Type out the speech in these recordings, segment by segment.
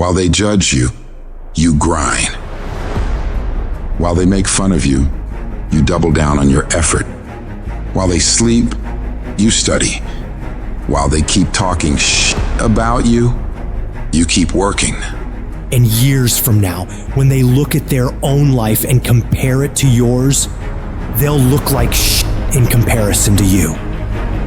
While they judge you, you grind. While they make fun of you, you double down on your effort. While they sleep, you study. While they keep talking about you, you keep working. And years from now, when they look at their own life and compare it to yours, they'll look like in comparison to you,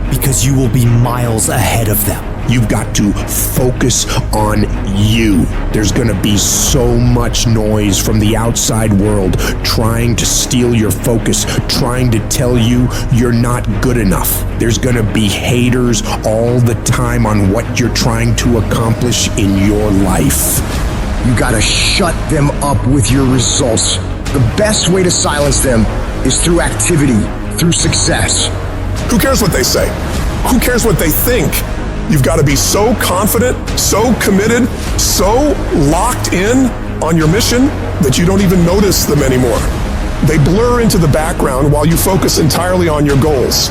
because you will be miles ahead of them. You've got to focus on you. There's gonna be so much noise from the outside world trying to steal your focus, trying to tell you you're not good enough. There's gonna be haters all the time on what you're trying to accomplish in your life. You gotta shut them up with your results. The best way to silence them is through activity, through success. Who cares what they say? Who cares what they think? You've got to be so confident, so committed, so locked in on your mission that you don't even notice them anymore. They blur into the background while you focus entirely on your goals.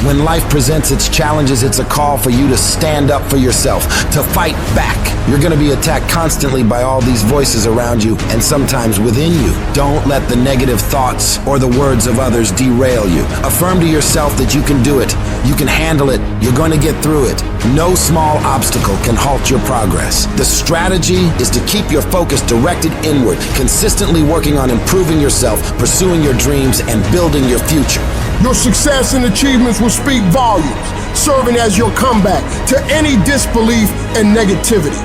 When life presents its challenges, it's a call for you to stand up for yourself, to fight back. You're going to be attacked constantly by all these voices around you and sometimes within you. Don't let the negative thoughts or the words of others derail you. Affirm to yourself that you can do it. You can handle it. You're going to get through it. No small obstacle can halt your progress. The strategy is to keep your focus directed inward, consistently working on improving yourself, pursuing your dreams, and building your future. Your success and achievements will speak volumes, serving as your comeback to any disbelief and negativity.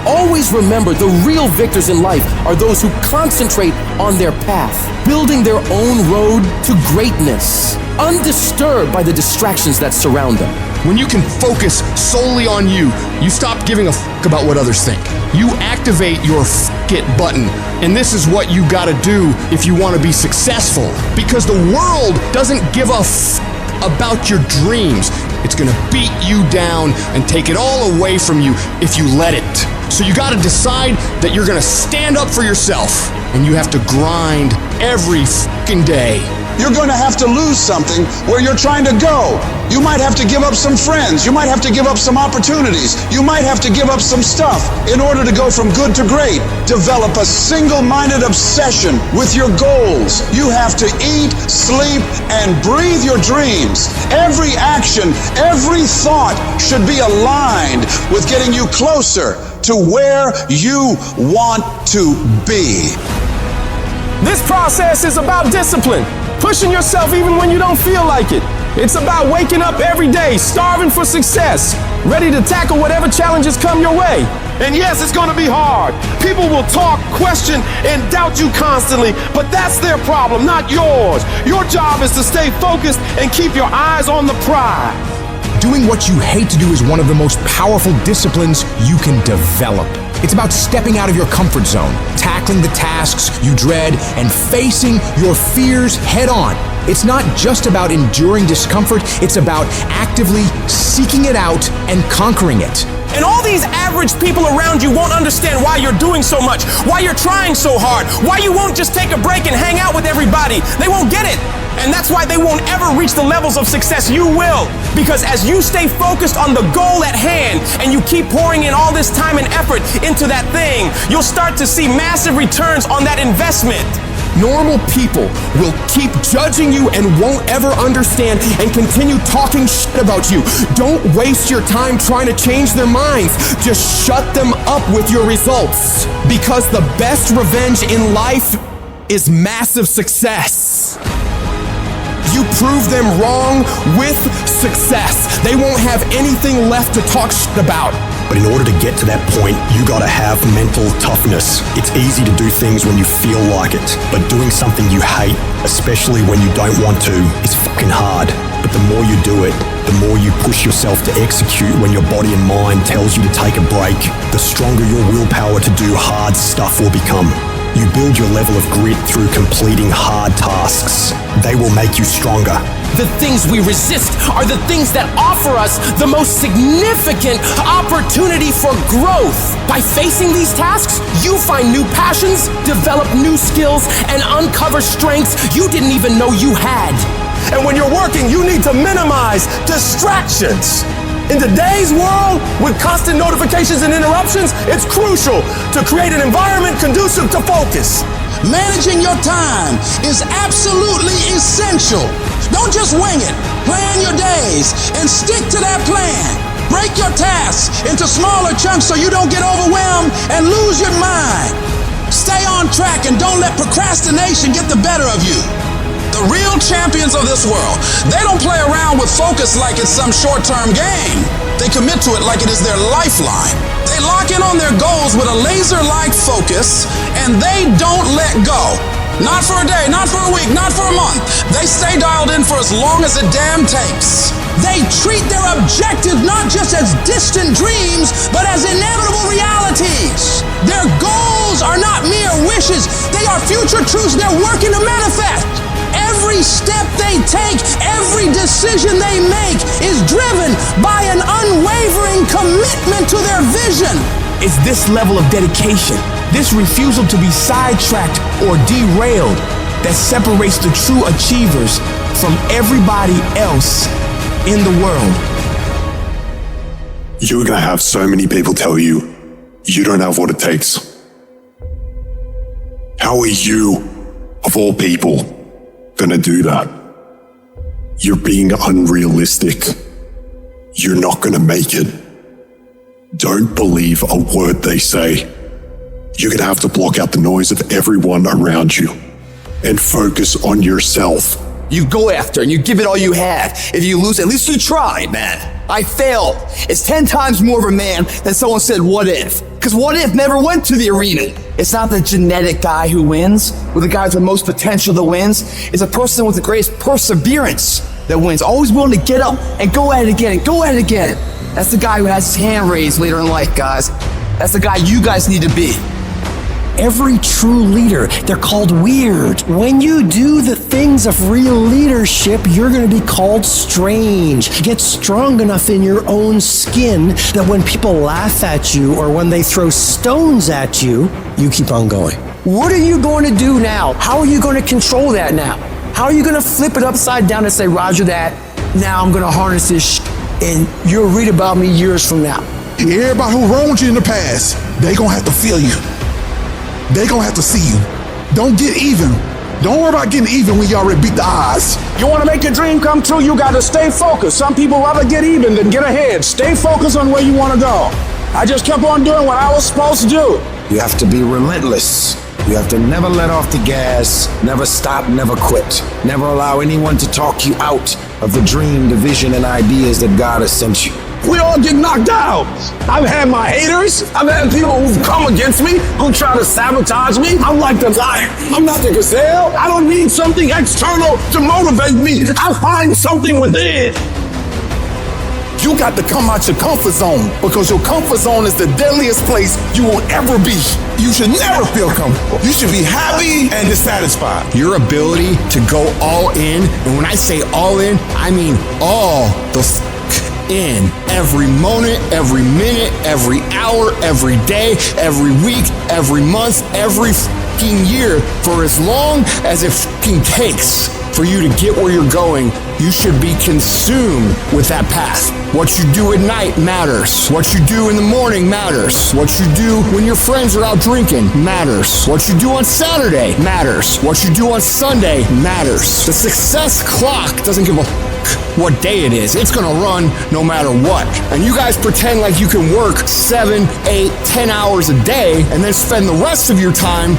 Always remember, the real victors in life are those who concentrate on their path, building their own road to greatness, undisturbed by the distractions that surround them. When you can focus solely on you, you stop giving a about what others think. You activate your it button, and this is what you gotta do if you wanna be successful. Because the world doesn't give a about your dreams. It's gonna beat you down and take it all away from you if you let it. So you gotta decide that you're gonna stand up for yourself, and you have to grind every fucking day. You're going to have to lose something where you're trying to go. You might have to give up some friends. You might have to give up some opportunities. You might have to give up some stuff in order to go from good to great. Develop a single-minded obsession with your goals. You have to eat, sleep, and breathe your dreams. Every action, every thought should be aligned with getting you closer to where you want to be. This process is about discipline. Pushing yourself even when you don't feel like it. It's about waking up every day, starving for success, ready to tackle whatever challenges come your way. And yes, it's gonna be hard. People will talk, question, and doubt you constantly, but that's their problem, not yours. Your job is to stay focused and keep your eyes on the prize. Doing what you hate to do is one of the most powerful disciplines you can develop. It's about stepping out of your comfort zone, tackling the tasks you dread, and facing your fears head on. It's not just about enduring discomfort, it's about actively seeking it out and conquering it. And all these average people around you won't understand why you're doing so much, why you're trying so hard, why you won't just take a break and hang out with everybody. They won't get it. And that's why they won't ever reach the levels of success you will. Because as you stay focused on the goal at hand and you keep pouring in all this time and effort into that thing, you'll start to see massive returns on that investment. Normal people will keep judging you and won't ever understand and continue talking shit about you. Don't waste your time trying to change their minds. Just shut them up with your results. Because the best revenge in life is massive success. You prove them wrong with success. They won't have anything left to talk shit about. But in order to get to that point, you gotta have mental toughness. It's easy to do things when you feel like it, but doing something you hate, especially when you don't want to, is fucking hard. But the more you do it, the more you push yourself to execute when your body and mind tells you to take a break, the stronger your willpower to do hard stuff will become. You build your level of grit through completing hard tasks. They will make you stronger. The things we resist are the things that offer us the most significant opportunity for growth. By facing these tasks, you find new passions, develop new skills, and uncover strengths you didn't even know you had. And when you're working, you need to minimize distractions. In today's world, with constant notifications and interruptions, it's crucial to create an environment conducive to focus. Managing your time is absolutely essential. Don't just wing it. Plan your days and stick to that plan. Break your tasks into smaller chunks so you don't get overwhelmed and lose your mind. Stay on track and don't let procrastination get the better of you. The real champions of this world, they don't play around with focus like it's some short-term game. They commit to it like it is their lifeline. They lock in on their goals with a laser-like focus, and they don't let go. Not for a day, not for a week, not for a month. They stay dialed in for as long as it damn takes. They treat their objectives not just as distant dreams, but as inevitable realities. Their goals are not mere wishes. They are future truths they're working to manifest. Every step they take, every decision they make is driven by an unwavering commitment to their vision. It's this level of dedication, this refusal to be sidetracked or derailed, that separates the true achievers from everybody else in the world. You're going to have so many people tell you you don't have what it takes. How are you, of all people, going to do that? You're being unrealistic. You're not going to make it. Don't believe a word they say. You're going to have to block out the noise of everyone around you and focus on yourself. You go after and you give it all you have. If you lose, at least you tried, man. I failed. It's 10 times more of a man than someone said, what if? Because what if never went to the arena. It's not the genetic guy who wins, or the guy with the most potential that wins. It's a person with the greatest perseverance that wins. Always willing to get up and go at it again and go at it again. That's the guy who has his hand raised later in life, guys. That's the guy you guys need to be. Every true leader, they're called weird. When you do the things of real leadership, you're going to be called strange. Get strong enough in your own skin that when people laugh at you or when they throw stones at you, you keep on going. What are you going to do now? How are you going to control that now? How are you going to flip it upside down and say, Roger that, now I'm going to harness this and you'll read about me years from now. Everybody who wronged you in the past, they going to have to feel you. They gonna have to see you. Don't get even. Don't worry about getting even when you already beat the odds. You want to make your dream come true, you got to stay focused. Some people rather get even than get ahead. Stay focused on where you want to go. I just kept on doing what I was supposed to do. You have to be relentless. You have to never let off the gas, never stop, never quit. Never allow anyone to talk you out of the dream, the vision, and ideas that God has sent you. We all get knocked out. I've had my haters. I've had people who've come against me, who try to sabotage me. I'm like the lion. I'm not the gazelle. I don't need something external to motivate me. I find something within. You got to come out your comfort zone because your comfort zone is the deadliest place you will ever be. You should never feel comfortable. You should be happy and dissatisfied. Your ability to go all in, and when I say all in, I mean all the in. Every moment, every minute, every hour, every day, every week, every month, every f***ing year, for as long as it f***ing takes for you to get where you're going, you should be consumed with that path. What you do at night matters. What you do in the morning matters. What you do when your friends are out drinking matters. What you do on Saturday matters. What you do on Sunday matters. The success clock doesn't give a what day it is. It's gonna run no matter what. And you guys pretend like you can work 7, 8, 10 hours a day and then spend the rest of your time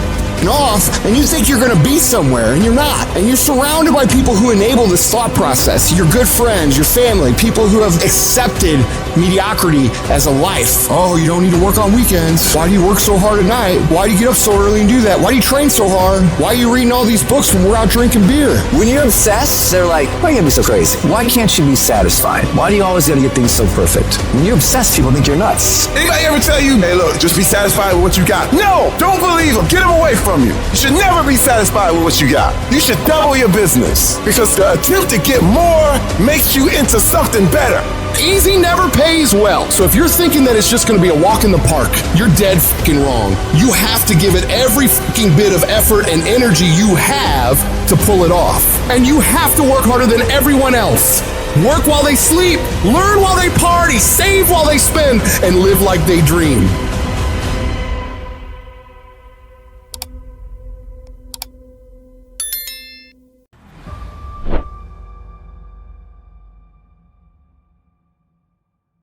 off, and you think you're gonna be somewhere, and you're not. And you're surrounded by people who enable this thought process. Your good friends, your family, people who have accepted mediocrity as a life. Oh, you don't need to work on weekends. Why do you work so hard at night? Why do you get up so early and do that? Why do you train so hard? Why are you reading all these books when we're out drinking beer? When you're obsessed, they're like, why are you gonna be so crazy? Why can't you be satisfied? Why do you always gotta get things so perfect? When you're obsessed, people think you're nuts. Anybody ever tell you, hey look, just be satisfied with what you got? No, don't believe them. Get them away from you. You should never be satisfied with what you got. You should double your business because the attempt to get more makes you into something better. Easy never pays well. So if you're thinking that it's just gonna be a walk in the park, you're dead fucking wrong. You have to give it every fucking bit of effort and energy you have to pull it off. And you have to work harder than everyone else. work while they sleep, learn while they party, save while they spend, and live like they dream.